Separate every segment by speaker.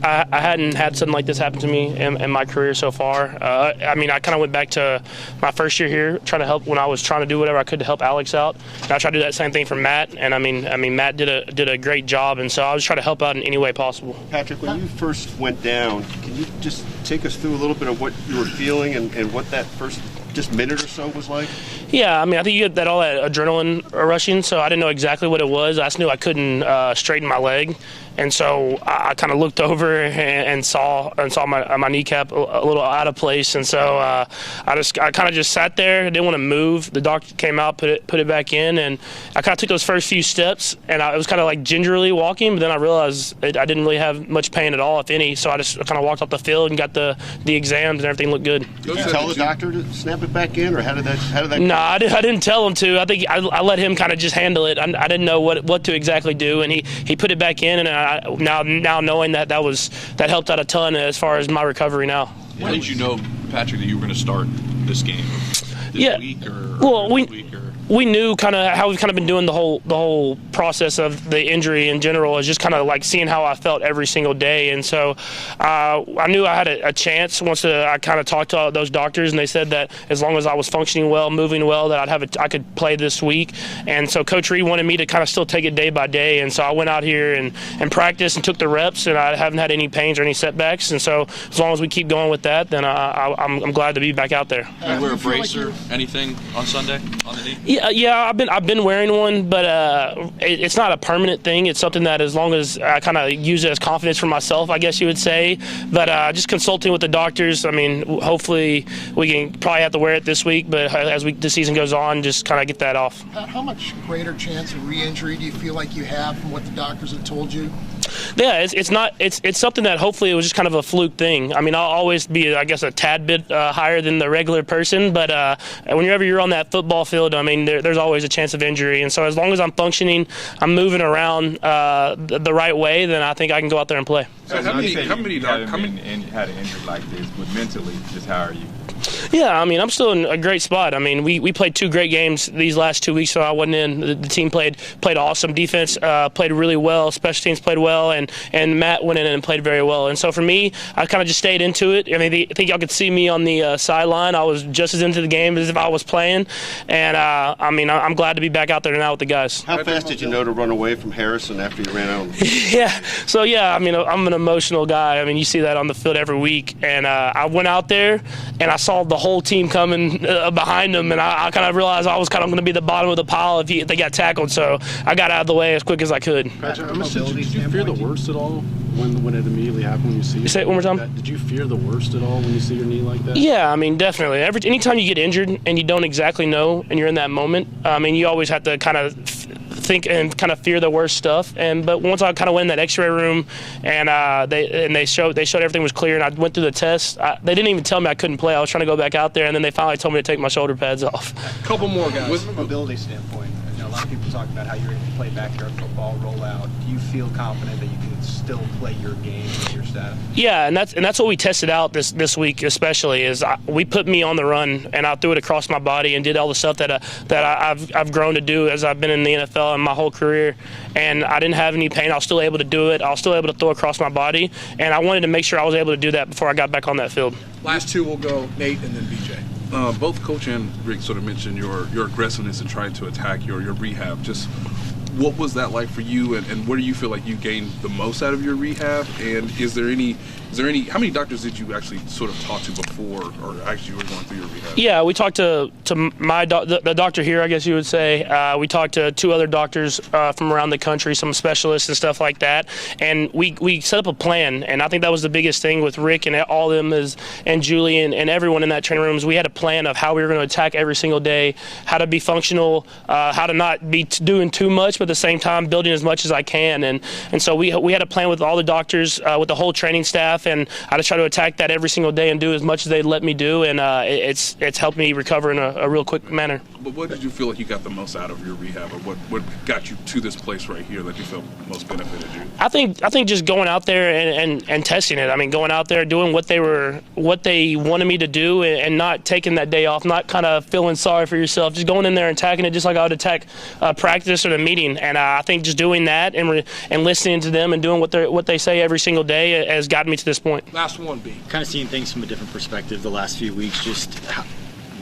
Speaker 1: I hadn't had something like this happen to me in my career so far. I mean, I kind of went back to my first year here, trying to help when I was trying to do whatever I could to help Alex out. And I tried to do that same thing for Matt, and I mean, Matt did a great job, and so I was trying to help out in any way possible.
Speaker 2: Patrick, when you first went down, can you just take us through a little bit of what you were feeling and what that first just minute or so was like?
Speaker 1: Yeah, I mean, I think you get all that adrenaline rushing, so I didn't know exactly what it was. I just knew I couldn't straighten my leg, and so I kind of looked over and saw my kneecap a little out of place, and so I kind of just sat there. I didn't want to move. The doctor came out, put it back in, and I kind of took those first few steps, and it was kind of like gingerly walking, but then I realized I didn't really have much pain at all, if any, so I just kind of walked off the field and got the exams, and everything looked good.
Speaker 2: Did you tell the doctor to snap it back in, or how did that
Speaker 1: No, I didn't tell him to. I think I let him kind of just handle it. I didn't know what to exactly do, and he put it back in, and now knowing that helped out a ton as far as my recovery now.
Speaker 3: When did you know, Patrick, that you were going to start this game? This week or this week?
Speaker 1: We knew kind of how we've kind of been doing the whole process of the injury in general, is just kind of like seeing how I felt every single day, and so I knew I had a chance once I kind of talked to those doctors, and they said that as long as I was functioning well, moving well, that I could play this week, and so Coach Reid wanted me to kind of still take it day by day, and so I went out here and practiced and took the reps, and I haven't had any pains or any setbacks, and so as long as we keep going with that, then I'm glad to be back out there.
Speaker 3: Did you wear a brace or anything on Sunday on the knee?
Speaker 1: Yeah, I've been wearing one, but it's not a permanent thing. It's something that as long as I kind of use it as confidence for myself, I guess you would say. But just consulting with the doctors, I mean, hopefully we can probably have to wear it this week, but as the season goes on, just kind of get that off.
Speaker 4: How much greater chance of re-injury do you feel like you have from what the doctors have told you?
Speaker 1: Yeah, it's something that hopefully it was just kind of a fluke thing. I mean, I'll always be, I guess, a tad bit higher than the regular person, but whenever you're on that football field, I mean, there's always a chance of injury. And so as long as I'm functioning, I'm moving around the right way, then I think I can go out there and play.
Speaker 5: So how many had an injury like this, but mentally, just how are you?
Speaker 1: Yeah, I mean, I'm still in a great spot. I mean, we played 2 great games these last 2 weeks, so I wasn't in. The team played awesome. Defense played really well. Special teams played well, and Matt went in and played very well. And so for me, I kind of just stayed into it. I mean, I think y'all could see me on the sideline. I was just as into the game as if I was playing. And, I mean, I'm glad to be back out there now with the guys.
Speaker 2: How fast did you know to run away from Harrison after you ran out?
Speaker 1: Yeah. So, yeah, I mean, I'm an emotional guy. I mean, you see that on the field every week. And I went out there, and I saw the whole team coming behind them, and I kind of realized I was kind of going to be the bottom of the pile if they got tackled. So I got out of the way as quick as I could.
Speaker 6: Patrick, did you fear the worst at all when it immediately happened? When you see it?
Speaker 1: Say it one more time.
Speaker 6: Did you fear the worst at all when you see your knee like that?
Speaker 1: Yeah, I mean, definitely. Anytime you get injured and you don't exactly know, and you're in that moment, I mean, you always have to kind of think and kind of fear the worst stuff. But once I kind of went in that X-ray room, and they showed everything was clear, and I went through the test. They didn't even tell me I couldn't play. I was trying to go back out there, and then they finally told me to take my shoulder pads off.
Speaker 7: A couple more guys. From a mobility standpoint, a lot of people talk about how you're able to play backyard football, roll out. Do you feel confident that you can still play your game with your staff? Yeah,
Speaker 1: and that's what we tested out this week, especially is we put me on the run, and I threw it across my body and did all the stuff that I've grown to do as I've been in the NFL and my whole career. And I didn't have any pain. I was still able to do it. I was still able to throw across my body, and I wanted to make sure I was able to do that before I got back on that field.
Speaker 7: Last 2 will go Nate and then BJ.
Speaker 3: Both Coach and Rick sort of mentioned your aggressiveness in trying to attack your rehab. Just what was that like for you, and where do you feel like you gained the most out of your rehab? And is there any how many doctors did you actually sort of talk to before, or actually you were going through your rehab? Yeah, we talked to the doctor here, I guess you would say. We talked to 2 other doctors from around the country, some specialists and stuff like that, and we set up a plan. And I think that was the biggest thing with Rick and all of them and Julie and everyone in that training room, is we had a plan of how we were going to attack every single day, how to be functional, how to not be doing too much, but at the same time building as much as I can. And so we had a plan with all the doctors, with the whole training staff, and I just try to attack that every single day and do as much as they'd let me do, and it's helped me recover in a real quick manner. But what did you feel like you got the most out of your rehab, or what got you to this place right here that you felt most benefited you?
Speaker 1: I think just going out there and testing it. I mean, going out there, doing what they wanted me to do, and not taking that day off, not kind of feeling sorry for yourself, just going in there and attacking it just like I would attack practice or the meeting. And I think just doing that and listening to them and doing what they say every single day has gotten me to this point.
Speaker 3: Last one, B.
Speaker 8: Kind of seeing things from a different perspective the last few weeks. Just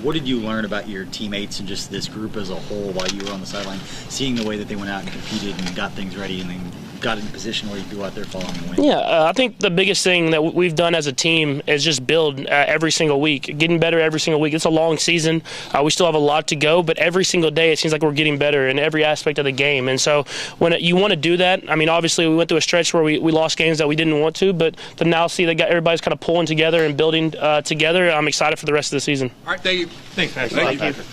Speaker 8: what did you learn about your teammates and just this group as a whole while you were on the sideline, seeing the way that they went out and competed and got things ready and then got in a position where you could go out there following the win?
Speaker 1: Yeah, I think the biggest thing that we've done as a team is just build every single week, getting better every single week. It's a long season. We still have a lot to go, but every single day it seems like we're getting better in every aspect of the game. And so when you want to do that, I mean, obviously we went through a stretch where we lost games that we didn't want to, but to now see that everybody's kind of pulling together and building together, I'm excited for the rest of the season.
Speaker 3: All right, thank you.
Speaker 2: Thanks, Patrick.
Speaker 3: Thank you.